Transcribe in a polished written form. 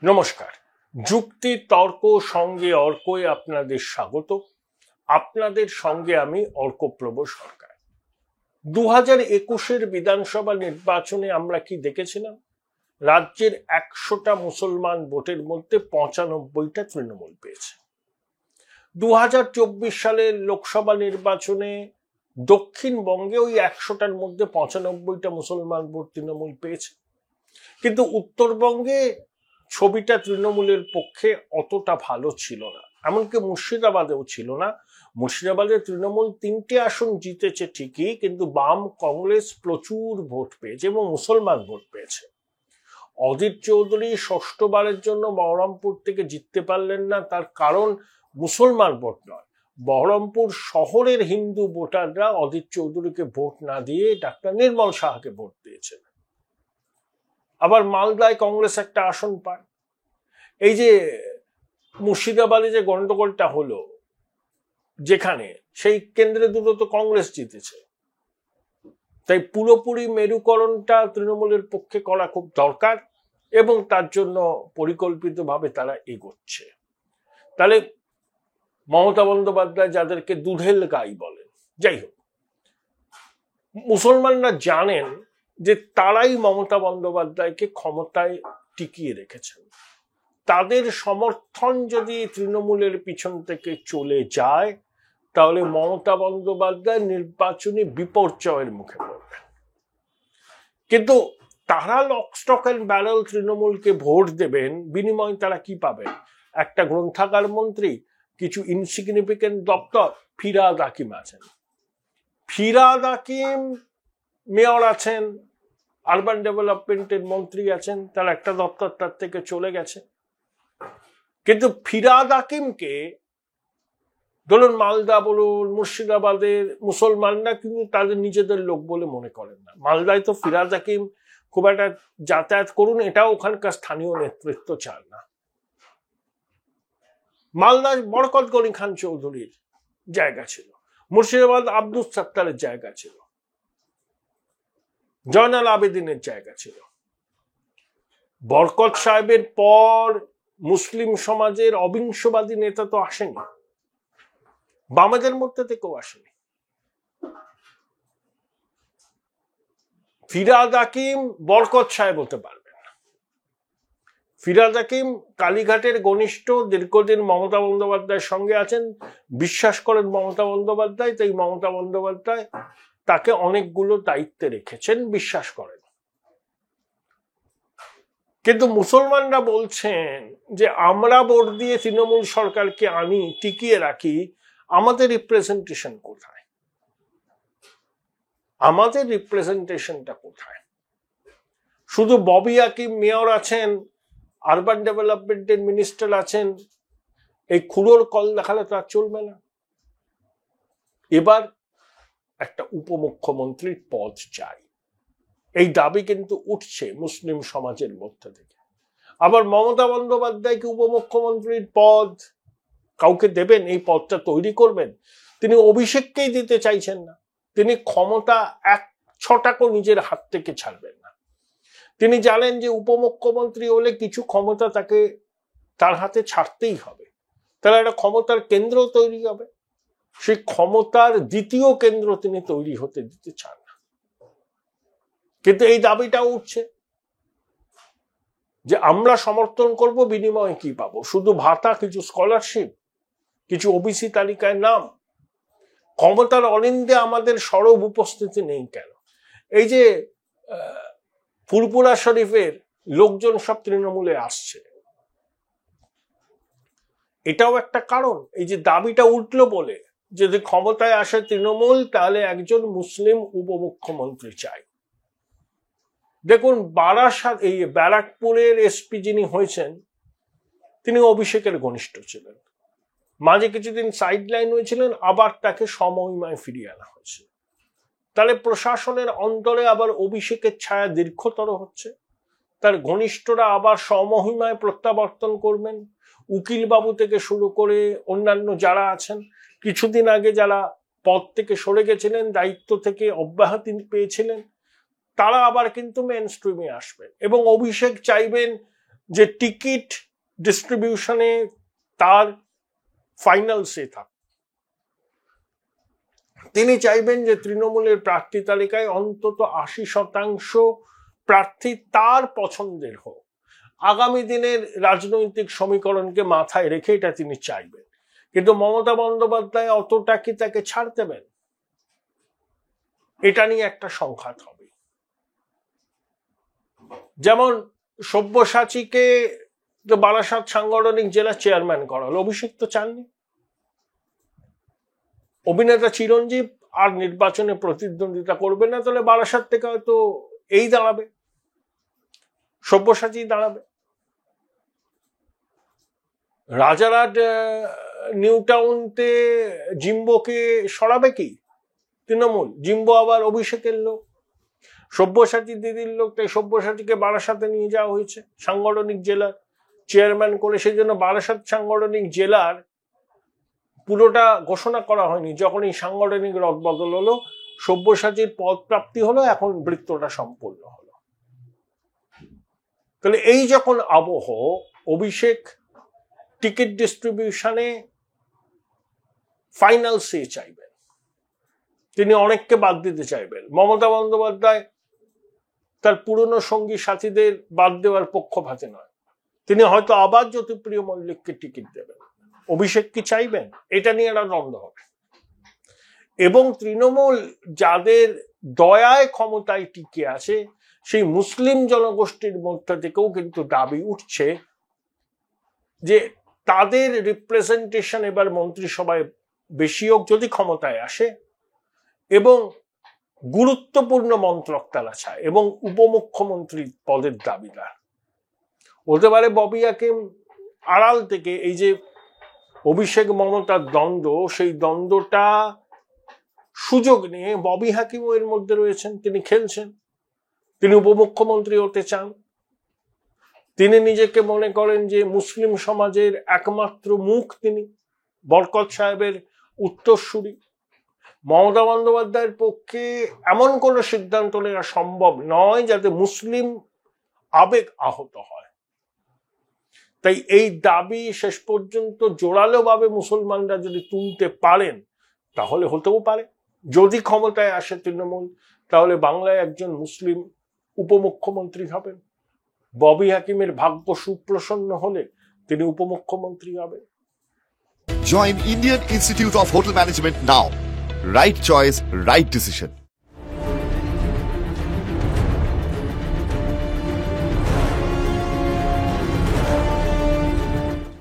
নমস্কার। যুক্তি তর্ক সঙ্গে অর্কই আপনাদের স্বাগত। আপনাদের সঙ্গে আমি অর্কপ্রভ সরকার। 2021-এর বিধানসভা নির্বাচনে আমরা কি দেখেছিলাম? রাজ্যের 100টা মুসলমান ভোটের মধ্যে 95টা তৃণমূল পেয়েছে। 2024 সালের লোকসভা নির্বাচনে দক্ষিণবঙ্গে ওই 100টার মধ্যে 95টা মুসলমান ভোট তৃণমূল পেয়েছে, কিন্তু উত্তরবঙ্গে ছবিটা তৃণমূলের পক্ষে অতটা ভালো ছিল না। এমনকি মুর্শিদাবাদেও ছিল না। মুর্শিদাবাদে তৃণমূল 3টে আসন জিতেছে ঠিকই, কিন্তু বাম কংগ্রেস প্রচুর ভোট পেয়েছে এবং মুসলমান ভোট পেয়েছে। অধীর চৌধুরী ষষ্ঠবারের জন্য বহরমপুর থেকে জিততে পারলেন না, তার কারণ মুসলমান ভোট নয়, বহরমপুর শহরের হিন্দু ভোটাররা অধীর চৌধুরীকে ভোট না দিয়ে ডাক্তার নির্মল সাহাকে ভোট দিয়েছেন। আবার মালদায় কংগ্রেস একটা আসন পায়। এই যে মুর্শিদাবাদে যে গন্ডগোলটা হলো, যেখানে সেই কেন্দ্রে দুটো তো কংগ্রেস জিতেছে, তাই পুরোপুরি মেরুকরণটা তৃণমূলের পক্ষে করা খুব দরকার এবং তার জন্য পরিকল্পিতভাবে তারা এগোচ্ছে। তাহলে মমতা বন্দ্যোপাধ্যায় যাদেরকে দুধেল গাই বলেন, যাই হোক, মুসলমানরা জানেন যে তারাই মমতা বন্দ্যোপাধ্যায়কে ক্ষমতায় টিকিয়ে রেখেছেন। তাদের সমর্থন যদি তৃণমূলের পিছন থেকে চলে যায়, তাহলে মমতা বন্দ্যোপাধ্যায় নির্বাচনী বিপর্যয়ের মুখে পড়বেন। কিন্তু তারা লক স্টক অ্যান্ড ব্যারেল তৃণমূলকে ভোট দেবেন, বিনিময়ে তারা কি পাবেন? একটা গ্রন্থাগার মন্ত্রী, কিছু ইনসিগনিফিকেন্ট দপ্তর। ফিরহাদ হাকিম আছেন, ফিরহাদ হাকিম মেয়র আছেন, আরবান ডেভেলপমেন্টের মন্ত্রী আছেন, তার একটা দপ্তর তার থেকে চলে গেছে। কিন্তু ফিরহাদ হাকিমকে ধরুন মালদা বলুন, মুর্শিদাবাদের মুসলমানরা কিন্তু তাদের নিজেদের লোক বলে মনে করেন না। মালদায় তো ফিরহাদ হাকিম খুব একটা যাতায়াত করুন, এটাও ওখানকার স্থানীয় নেতৃত্ব চান না। মালদায় বরকত গনি খান চৌধুরীর জায়গা ছিল, মুর্শিদাবাদ আব্দুল সত্তারের জায়গা ছিল, জয়নাল আবেদিনের জায়গা ছিল। বরকত সাহেবের পর মুসলিম সমাজের অবিংশবাদী নেতা তো আসেনি, বামেদের মধ্যে থেকেও আসেনি। ফিরহাদ হাকিম বরকত সাহেব হতে পারবেন না। ফিরহাদ হাকিম কালীঘাটের ঘনিষ্ঠ, দীর্ঘদিন মমতা বন্দ্যোপাধ্যায়ের সঙ্গে আছেন, বিশ্বাস করেন মমতা বন্দ্যোপাধ্যায়, তাই মমতা বন্দ্যোপাধ্যায় তাকে অনেকগুলো দায়িত্বে রেখেছেন, বিশ্বাস করেন। কিন্তু মুসলমানরা বলছেন যে আমরা ভোট দিয়ে তৃণমূল সরকারকে আনি, টিকিয়ে রাখি, আমাদের রিপ্রেজেন্টেশন কোথায়? আমাদের রিপ্রেজেন্টেশনটা কোথায়? শুধু ববি হাকিম মেয়র আছেন, আরবান ডেভেলপমেন্টের মিনিস্টার আছেন, এই খুঁড়োর কল দেখালে তো আর চলবে না। এবার একটা উপমুখ্যমন্ত্রীর পদ চাই, এই দাবি কিন্তু উঠছে মুসলিম সমাজের মধ্যে থেকে। আবার মমতা বন্দ্যোপাধ্যায়কে উপমুখ্যমন্ত্রীর পদ কাউকে দেবেন, এই পদটা তৈরি করবেন, তিনি অভিষেককেই দিতে চাইছেন না। তিনি ক্ষমতা 1 ছটাকও নিজের হাত থেকে ছাড়বেন না। তিনি জানেন যে উপমুখ্যমন্ত্রী হলে কিছু ক্ষমতা তাকে তার হাতে ছাড়তেই হবে, তাহলে একটা ক্ষমতার কেন্দ্র তৈরি হবে। সেই ক্ষমতার দ্বিতীয় কেন্দ্র তিনি তৈরি হতে দিতে চান না। কিন্তু এই দাবিটা উঠছে যে আমরা সমর্থন করব, বিনিময়ে কি পাবো? শুধু ভাতা, কিছু স্কলারশিপ, কিছু ওবিসি তালিকায় নাম। ক্ষমতার অনিন্দে আমাদের সরব উপস্থিতি নেই কেন? এই যে ফুরপুরা শরীফের লোকজন সব তৃণমূলে আসছে, এটাও একটা কারণ। এই যে দাবিটা উঠলো বলে, যদি ক্ষমতায় আসে তৃণমূল, তাহলে একজন মুসলিম উপমুখ্যমন্ত্রী চাই। দেখুন, বারাসাত, এই ব্যারাকপুরের এসপি যিনি হয়েছেন, তিনি অভিষেকের ঘনিষ্ঠ ছিলেন, মাঝে কিছুদিন সাইডলাইন হয়েছিলেন, আবার তাকে সমমহিমায় ফিরিয়ে আনা হয়েছে। তাহলে প্রশাসনের অন্তরে আবার অভিষেকের ছায়া দীর্ঘতর হচ্ছে, তার ঘনিষ্ঠরা আবার সমমহিমায় প্রত্যাবর্তন করবেন। উকিল বাবু থেকে শুরু করে অন্যান্য যারা আছেন, কিছুদিন আগে যারা পদ থেকে সরে গেছিলেন, দায়িত্ব থেকে অব্যাহতি পেয়েছিলেন, তারা আবার কিন্তু মেন স্ট্রিমে আসবেন এবং অভিষেক চাইবেন যে টিকিট ডিস্ট্রিবিউশনে তার ফাইনাল সে থাক। তিনি চাইবেন যে তৃণমূলের প্রার্থী তালিকায় অন্তত 80% প্রার্থী তার পছন্দের হোক। আগামী দিনের রাজনৈতিক সমীকরণকে মাথায় রেখে এটা তিনি চাইবেন। কিন্তু মমতা বন্দ্যোপাধ্যায় অতটা কি তাকে ছাড় দেবেন? এটা নিয়ে একটা সংঘাত হবে। যেমন সব্যসাচীকে বারাসাত সাংগঠনিক জেলা চেয়ারম্যান করা হলো, অভিষেক তো চাননি। অভিনেতা চিরঞ্জীব আর নির্বাচনে প্রতিদ্বন্দ্বিতা করবে না, তাহলে বারাসাত থেকে হয়তো এই দাঁড়াবে, সব্যসাচী দাঁড়াবে। রাজারহাট নিউ টাউনতে জিম্বোকে সরাবে কি তৃণমূল? জিম্বো আবার অভিষেকের লোক, সব্যসাচী দিদির লোক, তাই সব্যসাচীকে বারাসাতে নিয়ে যাওয়া হয়েছে সাংগঠনিক জেলার চেয়ারম্যান করে। সেই জন্য বারাসাত সাংগঠনিক জেলার পুরোটা ঘোষণা করা হয়নি। যখন এই সাংগঠনিক রদবদল হলো, সব্যসাচীর পদ প্রাপ্তি হলো, এখন বৃত্তটা সম্পূর্ণ হলো। তাহলে এই যখন আবহ, অভিষেক টিকিট ডিস্ট্রিবিউশনে ফাইনাল সে চাইবেন, তিনি অনেককে বাদ দিতে চাইবেন। মমতা বন্দ্যোপাধ্যায় তার পুরনো সঙ্গী সাথীদের বাদ দেওয়ার পক্ষপাতে নয়, তিনি হয়তো আবার জ্যোতিপ্রিয় মল্লিককে টিকিট দেবেন। অভিষেক কি চাইবেন? এটা নিয়ে একটা দ্বন্দ্ব হবে। এবং তৃণমূল যাদের দয়ায় ক্ষমতায় টিকে আছে, সেই মুসলিম জনগোষ্ঠীর মধ্যে থেকেও কিন্তু দাবি উঠছে যে তাদের রিপ্রেজেন্টেশন এবার মন্ত্রিসভায় বেশি হোক যদি ক্ষমতায় আসে, এবং গুরুত্বপূর্ণ মন্ত্রক তারা চায়, এবং উপমুখ্যমন্ত্রী পদের দাবিদার হতে পারে ববি হাকিম। আড়াল থেকে এই যে অভিষেক মমতার দ্বন্দ্ব, সেই দ্বন্দ্বটা সুযোগ নিয়ে ববি হাকিমও এর মধ্যে রয়েছেন, তিনি খেলছেন, তিনি উপমুখ্যমন্ত্রী হতে চান। তিনি নিজেকে মনে করেন যে মুসলিম সমাজের একমাত্র মুখ, তিনি বরকত সাহেবের উত্তরসূরি। মমতা বন্দ্যোপাধ্যায়ের পক্ষে এমন কোনো সিদ্ধান্ত নেওয়া সম্ভব নয় যাতে মুসলিম আবেগ আহত হয়। তাই এই দাবি শেষ পর্যন্ত জোরালোভাবে মুসলমানরা যদি তুলতে পারেন, তাহলে হতেও পারে যদি ক্ষমতায় আসে তৃণমূল, তাহলে বাংলায় একজন মুসলিম উপমুখ্যমন্ত্রী হবেন। ববি হাকিমের ভাগ্য সুপ্রসন্ন হলে তিনি উপমুখ্যমন্ত্রী হবেন। Join Indian Institute of Hotel Management now. Right choice, right decision.